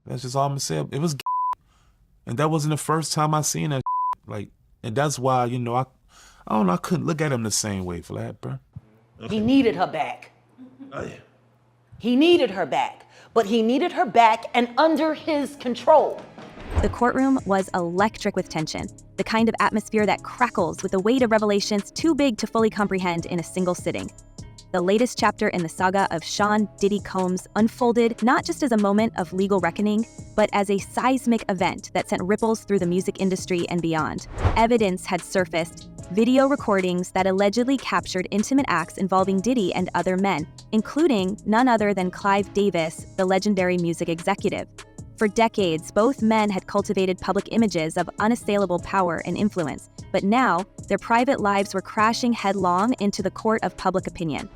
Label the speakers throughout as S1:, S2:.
S1: That's just all I'm gonna say. It was, and that wasn't the first time I seen that. Like, and that's why, you know, I don't know, I couldn't look at him the same way for that, bro.
S2: He needed her back.
S1: Oh yeah.
S2: He needed her back, but he needed her back and under his control.
S3: The courtroom was electric with tension, the kind of atmosphere that crackles with the weight of revelations too big to fully comprehend in a single sitting. The latest chapter in the saga of Sean Diddy Combs unfolded not just as a moment of legal reckoning, but as a seismic event that sent ripples through the music industry and beyond. Evidence had surfaced, video recordings that allegedly captured intimate acts involving Diddy and other men, including none other than Clive Davis, the legendary music executive. For decades, both men had cultivated public images of unassailable power and influence, but now their private lives were crashing headlong into the court of public opinion.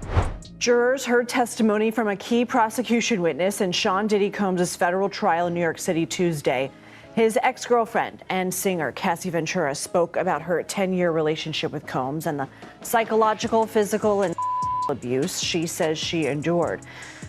S4: Jurors heard testimony from a key prosecution witness in Sean Diddy Combs' federal trial in New York City Tuesday. His ex-girlfriend and singer Cassie Ventura spoke about her 10-year relationship with Combs and the psychological, physical, and abuse she says she endured.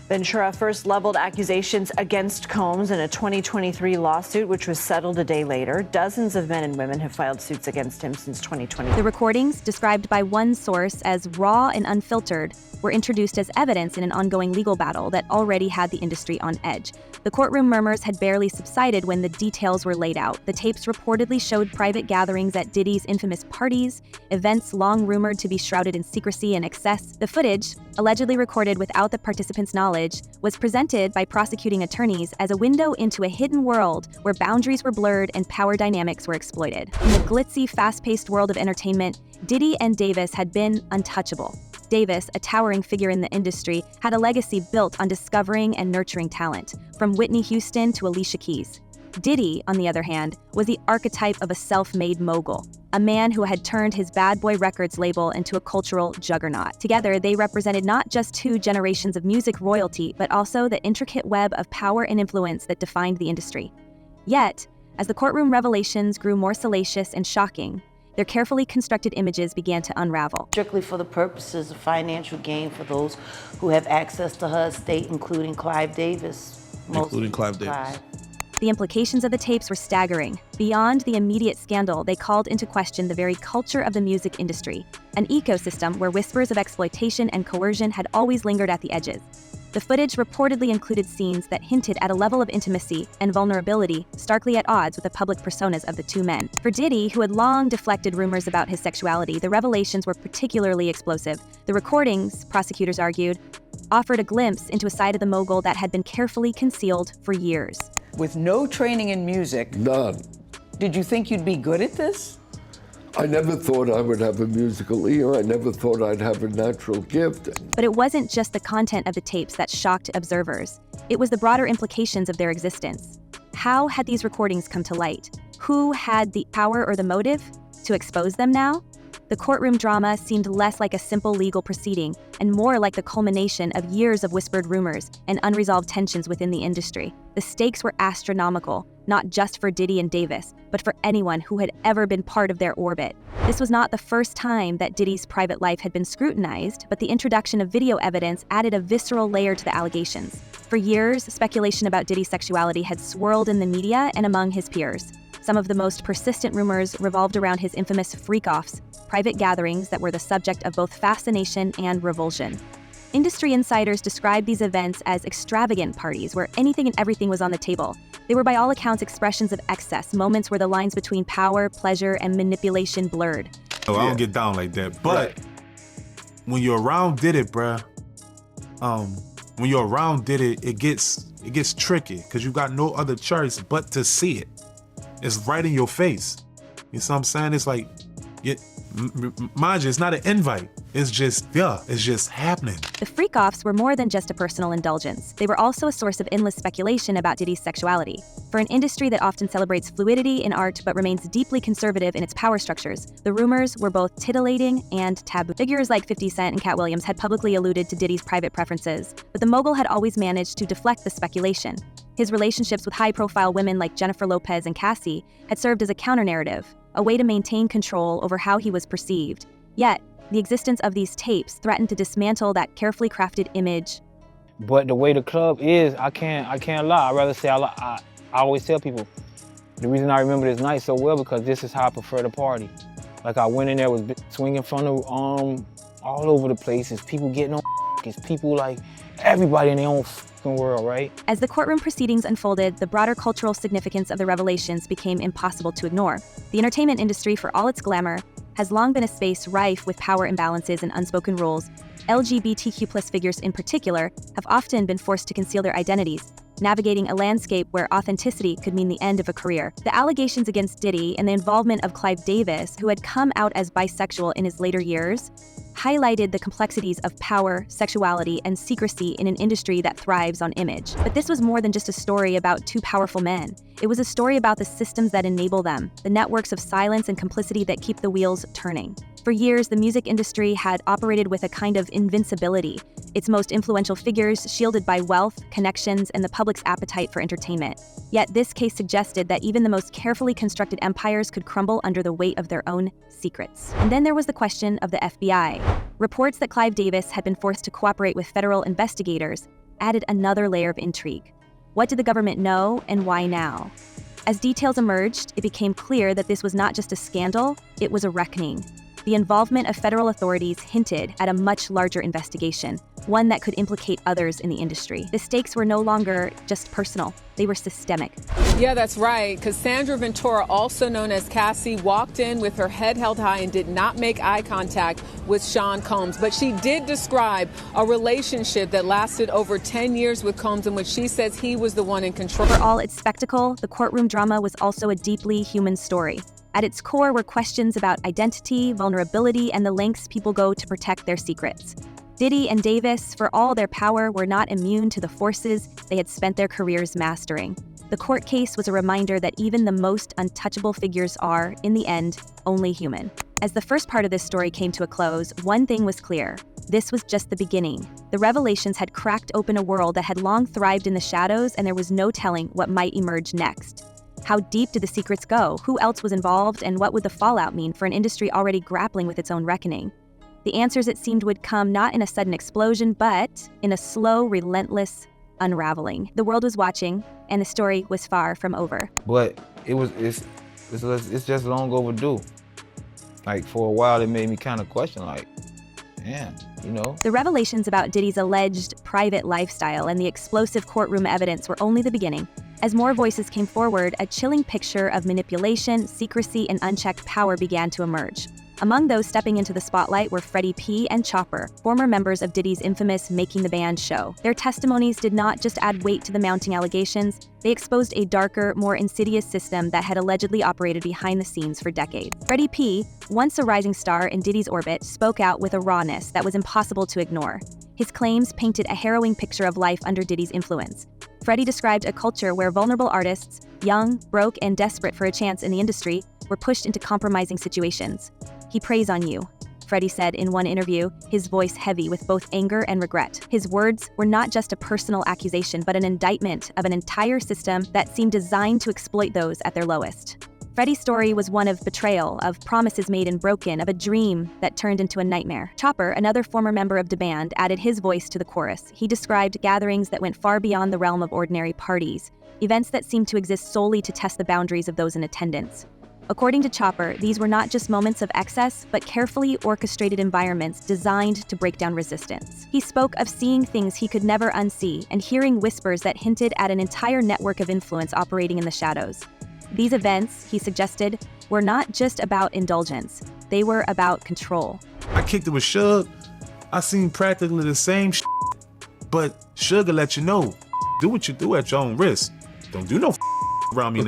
S4: Ventura first leveled accusations against Combs in a 2023 lawsuit, which was settled a day later. Dozens of men and women have filed suits against him since 2020.
S3: The recordings, described by one source as raw and unfiltered, were introduced as evidence in an ongoing legal battle that already had the industry on edge. The courtroom murmurs had barely subsided when the details were laid out. The tapes reportedly showed private gatherings at Diddy's infamous parties, events long rumored to be shrouded in secrecy and excess. The footage, allegedly recorded without the participants' knowledge, was presented by prosecuting attorneys as a window into a hidden world where boundaries were blurred and power dynamics were exploited. In the glitzy, fast-paced world of entertainment, Diddy and Davis had been untouchable. Davis, a towering figure in the industry, had a legacy built on discovering and nurturing talent, from Whitney Houston to Alicia Keys. Diddy, on the other hand, was the archetype of a self-made mogul, a man who had turned his Bad Boy Records label into a cultural juggernaut. Together, they represented not just two generations of music royalty, but also the intricate web of power and influence that defined the industry. Yet, as the courtroom revelations grew more salacious and shocking, their carefully constructed images began to unravel.
S2: Strictly for the purposes of financial gain for those who have access to her estate, including Clive Davis.
S1: Including Clive Davis.
S3: The implications of the tapes were staggering. Beyond the immediate scandal, they called into question the very culture of the music industry, an ecosystem where whispers of exploitation and coercion had always lingered at the edges. The footage reportedly included scenes that hinted at a level of intimacy and vulnerability starkly at odds with the public personas of the two men. For Diddy, who had long deflected rumors about his sexuality, the revelations were particularly explosive. The recordings, prosecutors argued, offered a glimpse into a side of the mogul that had been carefully concealed for years.
S5: With no training in music,
S6: None.
S5: did you think you'd be good at this?
S6: I never thought I would have a musical ear. I never thought I'd have a natural gift.
S3: But it wasn't just the content of the tapes that shocked observers. It was the broader implications of their existence. How had these recordings come to light? Who had the power or the motive to expose them now? The courtroom drama seemed less like a simple legal proceeding and more like the culmination of years of whispered rumors and unresolved tensions within the industry. The stakes were astronomical, not just for Diddy and Davis, but for anyone who had ever been part of their orbit. This was not the first time that Diddy's private life had been scrutinized, but the introduction of video evidence added a visceral layer to the allegations. For years, speculation about Diddy's sexuality had swirled in the media and among his peers. Some of the most persistent rumors revolved around his infamous freak-offs, private gatherings that were the subject of both fascination and revulsion. Industry insiders described these events as extravagant parties where anything and everything was on the table. They were by all accounts expressions of excess, moments where the lines between power, pleasure, and manipulation blurred.
S1: Oh, I don't get down like that. But when you're around Diddy, bruh, when you're around Diddy, it gets tricky because you got no other choice but to see it. It's right in your face. You know what I'm saying? It's like, mind you, it's not an invite. It's just happening.
S3: The freak-offs were more than just a personal indulgence. They were also a source of endless speculation about Diddy's sexuality. For an industry that often celebrates fluidity in art but remains deeply conservative in its power structures, the rumors were both titillating and taboo. Figures like 50 Cent and Cat Williams had publicly alluded to Diddy's private preferences, but the mogul had always managed to deflect the speculation. His relationships with high-profile women like Jennifer Lopez and Cassie had served as a counter-narrative, a way to maintain control over how he was perceived. Yet, the existence of these tapes threatened to dismantle that carefully crafted image.
S7: But the way the club is, I can't lie. I'd rather say I always tell people, the reason I remember this night so well because this is how I prefer to party. Like I went in there, was swinging from the arm all over the place. It's people getting on, it's people like everybody in their own fucking world, right?
S3: As the courtroom proceedings unfolded, the broader cultural significance of the revelations became impossible to ignore. The entertainment industry, for all its glamour, has long been a space rife with power imbalances and unspoken rules. LGBTQ+ figures in particular have often been forced to conceal their identities, navigating a landscape where authenticity could mean the end of a career. The allegations against Diddy and the involvement of Clive Davis, who had come out as bisexual in his later years, highlighted the complexities of power, sexuality, and secrecy in an industry that thrives on image. But this was more than just a story about two powerful men. It was a story about the systems that enable them, the networks of silence and complicity that keep the wheels turning. For years, the music industry had operated with a kind of invincibility, its most influential figures shielded by wealth, connections, and the public's appetite for entertainment. Yet this case suggested that even the most carefully constructed empires could crumble under the weight of their own secrets. And then there was the question of the FBI. Reports that Clive Davis had been forced to cooperate with federal investigators added another layer of intrigue. What did the government know, and why now? As details emerged, it became clear that this was not just a scandal, it was a reckoning. The involvement of federal authorities hinted at a much larger investigation, one that could implicate others in the industry. The stakes were no longer just personal, they were systemic.
S8: Yeah, that's right. Cassandra Ventura, also known as Cassie, walked in with her head held high and did not make eye contact with Sean Combs. But she did describe a relationship that lasted over 10 years with Combs, in which she says he was the one in control.
S3: For all its spectacle, the courtroom drama was also a deeply human story. At its core were questions about identity, vulnerability, and the lengths people go to protect their secrets. Diddy and Davis, for all their power, were not immune to the forces they had spent their careers mastering. The court case was a reminder that even the most untouchable figures are, in the end, only human. As the first part of this story came to a close, one thing was clear. This was just the beginning. The revelations had cracked open a world that had long thrived in the shadows, and there was no telling what might emerge next. How deep did the secrets go? Who else was involved? And what would the fallout mean for an industry already grappling with its own reckoning? The answers, it seemed, would come not in a sudden explosion, but in a slow, relentless unraveling. The world was watching, and the story was far from over.
S7: But it's just long overdue. Like for a while, it made me kind of question, like, man, you know.
S3: The revelations about Diddy's alleged private lifestyle and the explosive courtroom evidence were only the beginning. As more voices came forward, a chilling picture of manipulation, secrecy, and unchecked power began to emerge. Among those stepping into the spotlight were Freddie P. and Chopper, former members of Diddy's infamous Making the Band show. Their testimonies did not just add weight to the mounting allegations, they exposed a darker, more insidious system that had allegedly operated behind the scenes for decades. Freddie P., once a rising star in Diddy's orbit, spoke out with a rawness that was impossible to ignore. His claims painted a harrowing picture of life under Diddy's influence. Freddie described a culture where vulnerable artists, young, broke, and desperate for a chance in the industry, were pushed into compromising situations. "He preys on you," Freddie said in one interview, his voice heavy with both anger and regret. His words were not just a personal accusation, but an indictment of an entire system that seemed designed to exploit those at their lowest. Freddie's story was one of betrayal, of promises made and broken, of a dream that turned into a nightmare. Chopper, another former member of the band, added his voice to the chorus. He described gatherings that went far beyond the realm of ordinary parties, events that seemed to exist solely to test the boundaries of those in attendance. According to Chopper, these were not just moments of excess, but carefully orchestrated environments designed to break down resistance. He spoke of seeing things he could never unsee and hearing whispers that hinted at an entire network of influence operating in the shadows. These events, he suggested, were not just about indulgence. They were about control.
S1: I kicked it with Suge. I seen practically the same shit, but Suge will let you know, do what you do at your own risk. Don't do no around me.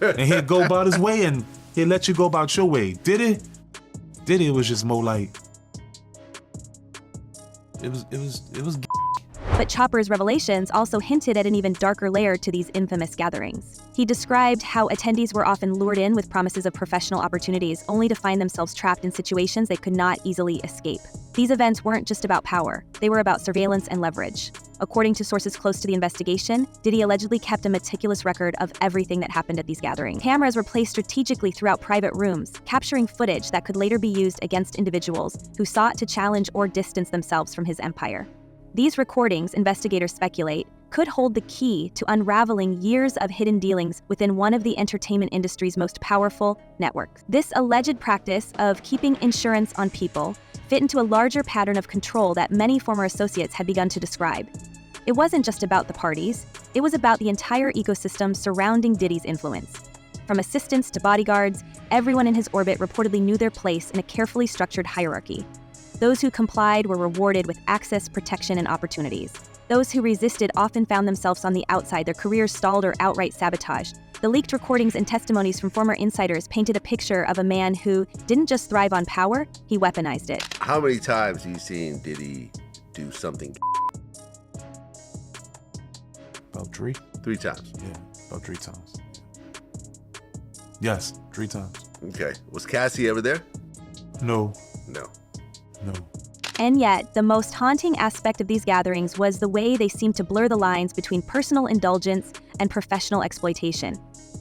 S1: And he'll go about his way and he'll let you go about your way. Diddy was just more like, it was.
S3: But Chopper's revelations also hinted at an even darker layer to these infamous gatherings. He described how attendees were often lured in with promises of professional opportunities, only to find themselves trapped in situations they could not easily escape. These events weren't just about power, they were about surveillance and leverage. According to sources close to the investigation, Diddy allegedly kept a meticulous record of everything that happened at these gatherings. Cameras were placed strategically throughout private rooms, capturing footage that could later be used against individuals who sought to challenge or distance themselves from his empire. These recordings, investigators speculate, could hold the key to unraveling years of hidden dealings within one of the entertainment industry's most powerful networks. This alleged practice of keeping insurance on people fit into a larger pattern of control that many former associates had begun to describe. It wasn't just about the parties, it was about the entire ecosystem surrounding Diddy's influence. From assistants to bodyguards, everyone in his orbit reportedly knew their place in a carefully structured hierarchy. Those who complied were rewarded with access, protection, and opportunities. Those who resisted often found themselves on the outside, their careers stalled or outright sabotaged. The leaked recordings and testimonies from former insiders painted a picture of a man who didn't just thrive on power, he weaponized it.
S9: How many times have you seen Diddy do something?
S1: About 3?
S9: 3 times.
S1: Yeah, about 3 times. Yes, 3 times.
S9: Okay. Was Cassie ever there?
S1: No.
S9: No.
S1: No.
S3: And yet, the most haunting aspect of these gatherings was the way they seemed to blur the lines between personal indulgence and professional exploitation.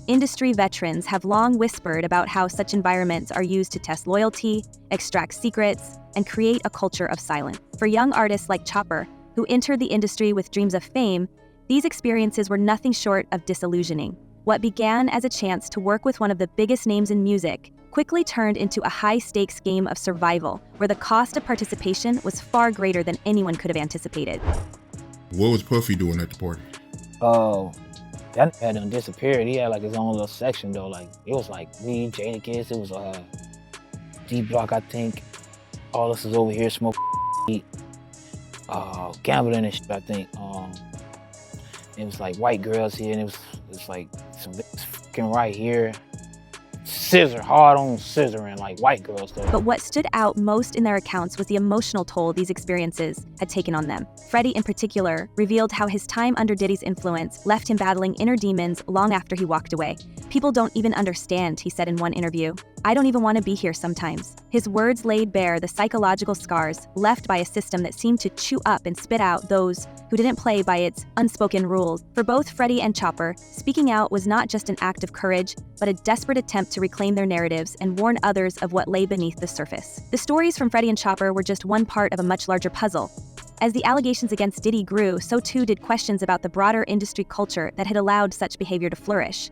S3: Industry veterans have long whispered about how such environments are used to test loyalty, extract secrets, and create a culture of silence. For young artists like Chopper, who entered the industry with dreams of fame, these experiences were nothing short of disillusioning. What began as a chance to work with one of the biggest names in music quickly turned into a high-stakes game of survival, where the cost of participation was far greater than anyone could have anticipated.
S10: What was Puffy doing at the party?
S7: That had done disappeared. He had like his own little section though. Like it was like me, Jadakiss. It was D Block, I think. All us is over here smoking, gambling and shit. I think. It was like white girls here, and it was like some fucking right here. Scissor, hard on scissoring, like white girls though.
S3: But what stood out most in their accounts was the emotional toll these experiences had taken on them. Freddie, in particular, revealed how his time under Diddy's influence left him battling inner demons long after he walked away. "People don't even understand," he said in one interview. "I don't even want to be here sometimes." His words laid bare the psychological scars left by a system that seemed to chew up and spit out those who didn't play by its unspoken rules. For both Freddie and Chopper, speaking out was not just an act of courage, but a desperate attempt to reclaim their narratives and warn others of what lay beneath the surface. The stories from Freddie and Chopper were just one part of a much larger puzzle. As the allegations against Diddy grew, so too did questions about the broader industry culture that had allowed such behavior to flourish.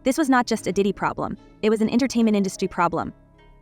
S3: This was not just a Diddy problem, it was an entertainment industry problem.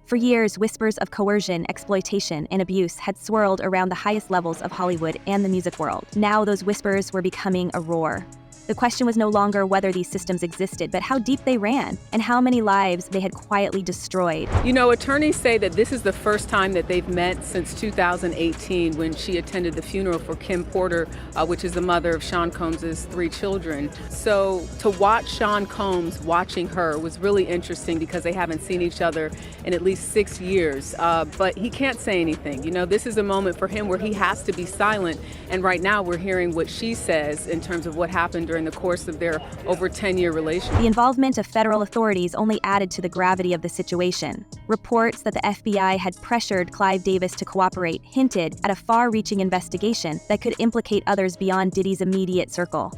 S3: For years, whispers of coercion, exploitation, and abuse had swirled around the highest levels of Hollywood and the music world. Now those whispers were becoming a roar. The question was no longer whether these systems existed, but how deep they ran and how many lives they had quietly destroyed.
S8: You know, attorneys say that this is the first time that they've met since 2018 when she attended the funeral for Kim Porter, which is the mother of Sean Combs' 3 children. So to watch Sean Combs watching her was really interesting because they haven't seen each other in at least 6 years. But he can't say anything. You know, this is a moment for him where he has to be silent. And right now we're hearing what she says in terms of what happened during the course of their over 10-year relationship.
S3: The involvement of federal authorities only added to the gravity of the situation. Reports that the FBI had pressured Clive Davis to cooperate hinted at a far-reaching investigation that could implicate others beyond Diddy's immediate circle.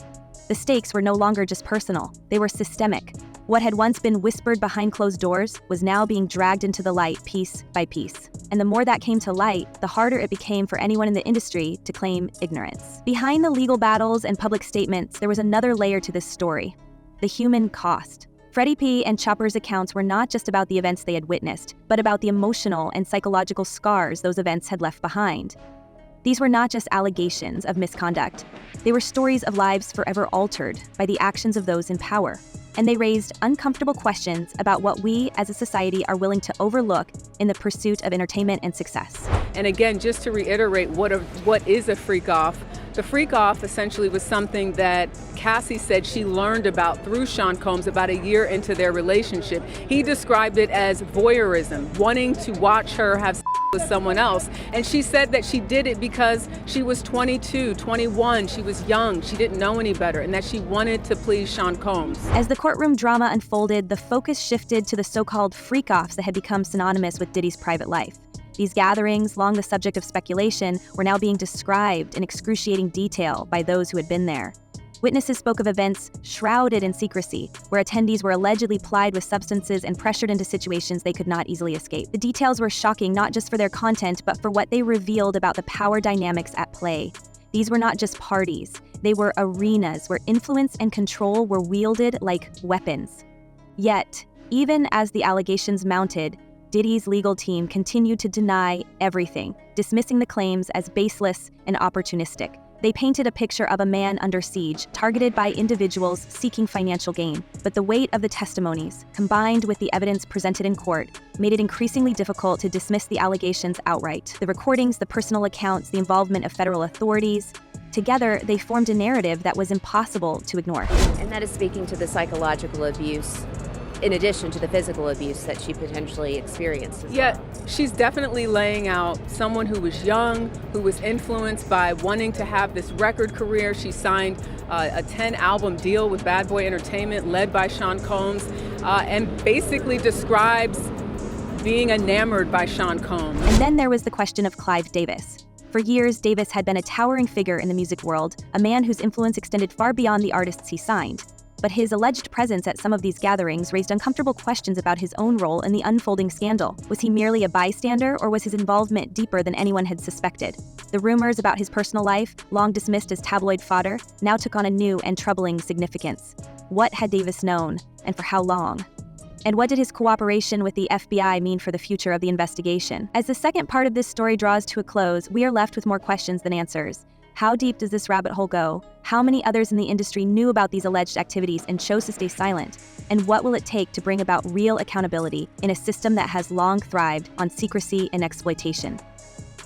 S3: The stakes were no longer just personal, they were systemic. What had once been whispered behind closed doors was now being dragged into the light piece by piece. And the more that came to light, the harder it became for anyone in the industry to claim ignorance. Behind the legal battles and public statements, there was another layer to this story: the human cost. Freddie P. and Chopper's accounts were not just about the events they had witnessed, but about the emotional and psychological scars those events had left behind. These were not just allegations of misconduct. They were stories of lives forever altered by the actions of those in power. And they raised uncomfortable questions about what we as a society are willing to overlook in the pursuit of entertainment and success.
S8: And again, just to reiterate what is a freak-off, the freak-off essentially was something that Cassie said she learned about through Sean Combs about a year into their relationship. He described it as voyeurism, wanting to watch her have sex with someone else. And she said that she did it because she was 22, 21, she was young, she didn't know any better, and that she wanted to please Sean Combs.
S3: As the courtroom drama unfolded, the focus shifted to the so-called freak-offs that had become synonymous with Diddy's private life. These gatherings, long the subject of speculation, were now being described in excruciating detail by those who had been there. Witnesses spoke of events shrouded in secrecy, where attendees were allegedly plied with substances and pressured into situations they could not easily escape. The details were shocking not just for their content, but for what they revealed about the power dynamics at play. These were not just parties. They were arenas where influence and control were wielded like weapons. Yet, even as the allegations mounted, Diddy's legal team continued to deny everything, dismissing the claims as baseless and opportunistic. They painted a picture of a man under siege, targeted by individuals seeking financial gain. But the weight of the testimonies, combined with the evidence presented in court, made it increasingly difficult to dismiss the allegations outright. The recordings, the personal accounts, the involvement of federal authorities, together, they formed a narrative that was impossible to ignore.
S11: And that is speaking to the psychological abuse, in addition to the physical abuse that she potentially experienced.
S8: Yeah, she's definitely laying out someone who was young, who was influenced by wanting to have this record career. She signed a 10-album deal with Bad Boy Entertainment, led by Sean Combs, and basically describes being enamored by Sean Combs.
S3: And then there was the question of Clive Davis. For years, Davis had been a towering figure in the music world, a man whose influence extended far beyond the artists he signed. But his alleged presence at some of these gatherings raised uncomfortable questions about his own role in the unfolding scandal. Was he merely a bystander, or was his involvement deeper than anyone had suspected? The rumors about his personal life, long dismissed as tabloid fodder, now took on a new and troubling significance. What had Davis known, and for how long? And what did his cooperation with the FBI mean for the future of the investigation? As the second part of this story draws to a close, we are left with more questions than answers. How deep does this rabbit hole go? How many others in the industry knew about these alleged activities and chose to stay silent? And what will it take to bring about real accountability in a system that has long thrived on secrecy and exploitation?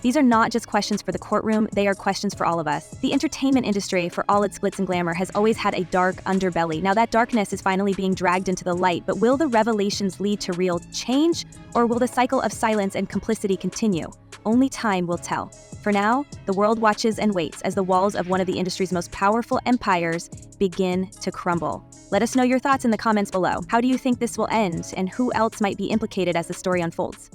S3: These are not just questions for the courtroom, they are questions for all of us. The entertainment industry, for all its glitz and glamour, has always had a dark underbelly. Now that darkness is finally being dragged into the light, but will the revelations lead to real change, or will the cycle of silence and complicity continue? Only time will tell. For now, the world watches and waits as the walls of one of the industry's most powerful empires begin to crumble. Let us know your thoughts in the comments below. How do you think this will end, and who else might be implicated as the story unfolds?